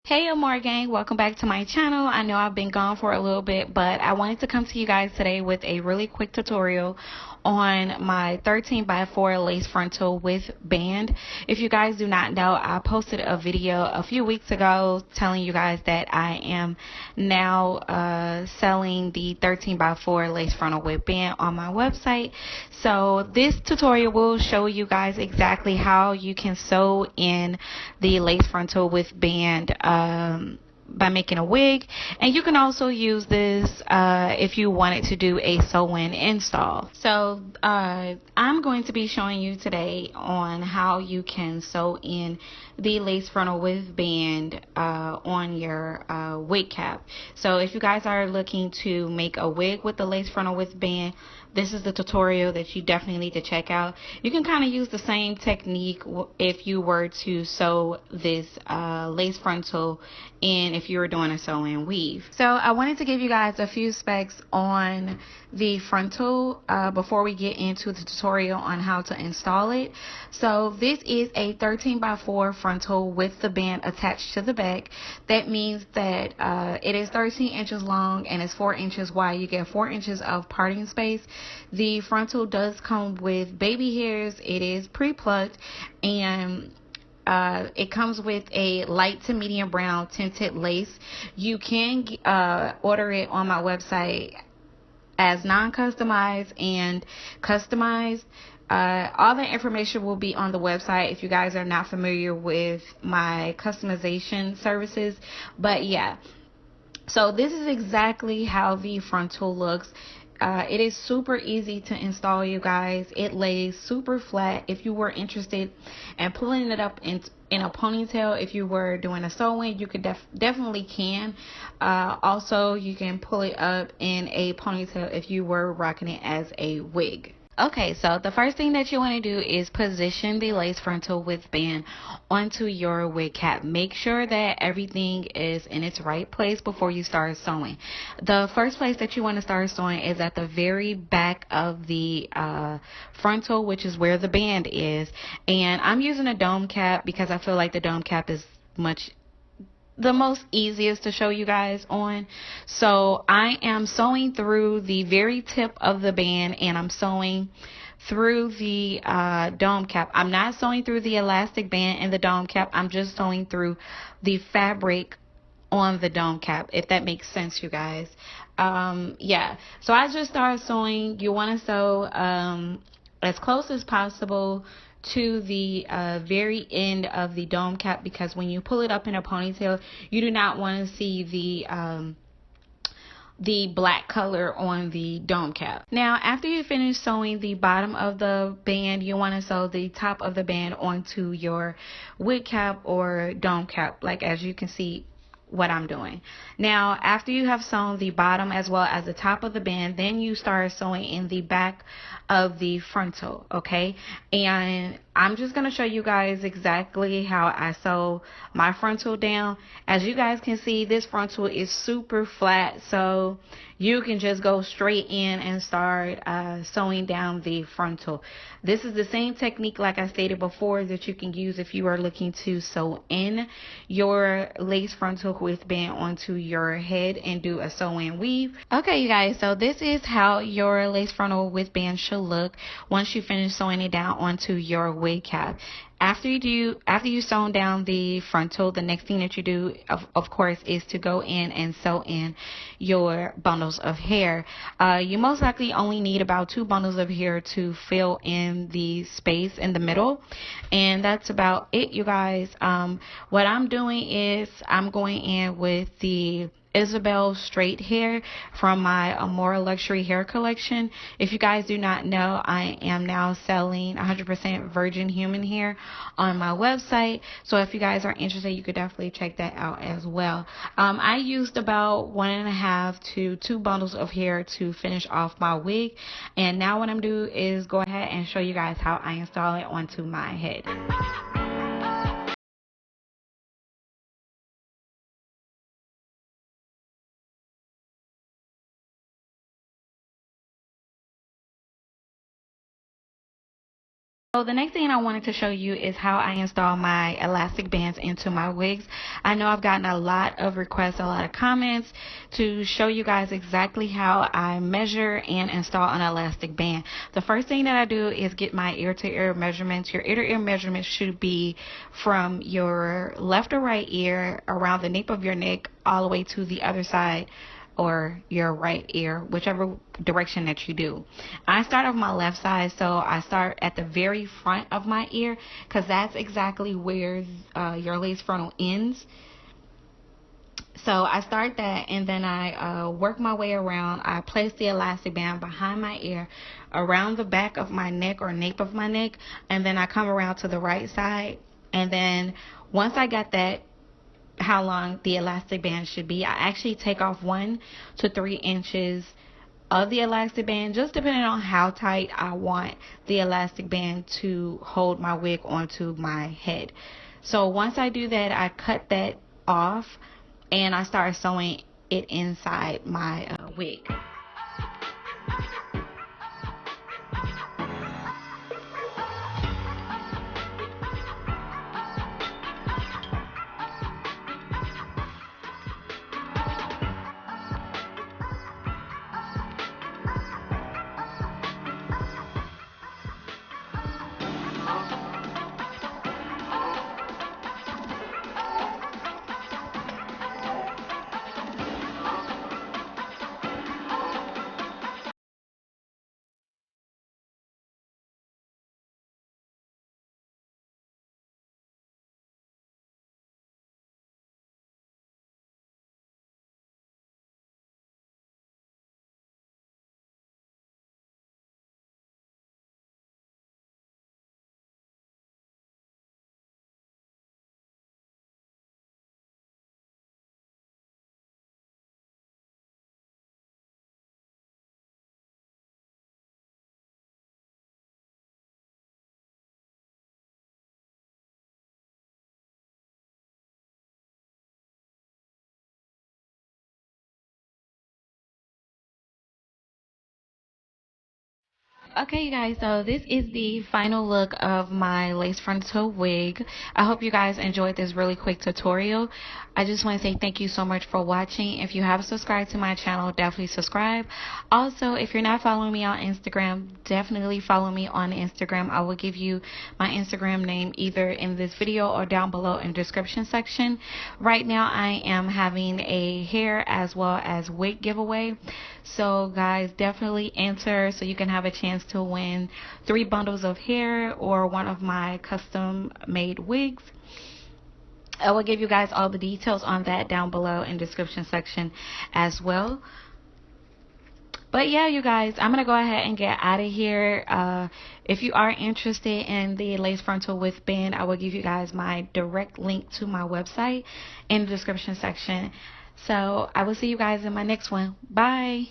Hey Amour Gang, welcome back to my channel. I know I've been gone for a little bit, but I wanted to come to you guys today with a really quick tutorial on my 13 by 4 lace frontal with band. If you guys do not know, I posted a video a few weeks ago telling you guys that I am now selling the 13 by 4 lace frontal with band on my website. So this tutorial will show you guys exactly how you can sew in the lace frontal with band by making a wig, and you can also use this if you wanted to do a sew-in install. So I'm going to be showing you today on how you can sew in the lace frontal with band on your wig cap. So if you guys are looking to make a wig with the lace frontal with band, this is the tutorial that you definitely need to check out. You can kind of use the same technique if you were to sew this lace frontal in if you were doing a sew-in weave. So I wanted to give you guys a few specs on the frontal before we get into the tutorial on how to install it. So this is a 13 by 4 frontal with the band attached to the back. That means that it is 13 inches long and it's 4 inches wide. You get 4 inches of parting space. The frontal does come with baby hairs. It is pre-plucked, and it comes with a light to medium brown tinted lace. You can order it on my website as non-customized and customized. All the information will be on the website if you guys are not familiar with my customization services. But yeah, so this is exactly how the frontal looks. It is super easy to install, you guys. It lays super flat. If you were interested in pulling it up in a ponytail, if you were doing a sew-in, you could definitely can. Also, you can pull it up in a ponytail if you were rocking it as a wig. Okay, so the first thing that you want to do is position the lace frontal with band onto your wig cap. Make sure that everything is in its right place before you start sewing. The first place that you want to start sewing is at the very back of the frontal, which is where the band is. And I'm using a dome cap because I feel like the dome cap is the most easiest to show you guys on. So I am sewing through the very tip of the band, and I'm sewing through the dome cap. I'm not sewing through the elastic band in the dome cap. I'm just sewing through the fabric on the dome cap, if that makes sense, you guys. Yeah, so I just started sewing. You want to sew as close as possible to the very end of the dome cap, because when you pull it up in a ponytail, you do not want to see the black color on the dome cap. Now, after you finish sewing the bottom of the band, you want to sew the top of the band onto your wig cap or dome cap, like as you can see what I'm doing. Now, after you have sewn the bottom as well as the top of the band, then you start sewing in the back of the frontal, okay? And I'm just going to show you guys exactly how I sew my frontal down. As you guys can see, this frontal is super flat, so you can just go straight in and start sewing down the frontal. This is the same technique, like I stated before, that you can use if you are looking to sew in your lace frontal with band onto your head and do a sew-in weave. Okay, you guys, so this is how your lace frontal with band should look once you finish sewing it down onto your wig cap. After you sew down the frontal, the next thing that you do, of course, is to go in and sew in your bundles of hair. You most likely only need about 2 bundles of hair to fill in the space in the middle, and that's about it, you guys. What I'm doing is I'm going in with the Isabel straight hair from my Amour luxury hair collection. If you guys do not know, I am now selling 100% virgin human hair on my website, so if you guys are interested, you could definitely check that out as well. I used about 1.5 to 2 bundles of hair to finish off my wig, and now what I'm doing is go ahead and show you guys how I install it onto my head. So the next thing I wanted to show you is how I install my elastic bands into my wigs. I know I've gotten a lot of requests, a lot of comments to show you guys exactly how I measure and install an elastic band. The first thing that I do is get my ear to ear measurements. Your ear to ear measurements should be from your left or right ear around the nape of your neck all the way to the other side, or your right ear, whichever direction that you do. I start off my left side, so I start at the very front of my ear because that's exactly where your lace frontal ends. So I start that, and then I work my way around. I place the elastic band behind my ear, around the back of my neck or nape of my neck, and then I come around to the right side. And then once I got that, how long the elastic band should be, I actually take off 1 to 3 inches of the elastic band, just depending on how tight I want the elastic band to hold my wig onto my head. So once I do that, I cut that off and I start sewing it inside my wig. Okay, you guys, so this is the final look of my lace frontal wig. I hope you guys enjoyed this really quick tutorial. I just want to say thank you so much for watching. If you haven't subscribed to my channel, definitely subscribe. Also, if you're not following me on Instagram, definitely follow me on Instagram. I will give you my Instagram name either in this video or down below in the description section. Right now, I am having a hair as well as wig giveaway. So guys, definitely enter so you can have a chance to win 3 bundles of hair or one of my custom made wigs. I will give you guys all the details on that down below in the description section as well. But yeah, you guys, I'm going to go ahead and get out of here. If you are interested in the lace frontal with band, I will give you guys my direct link to my website in the description section. So I will see you guys in my next one. Bye.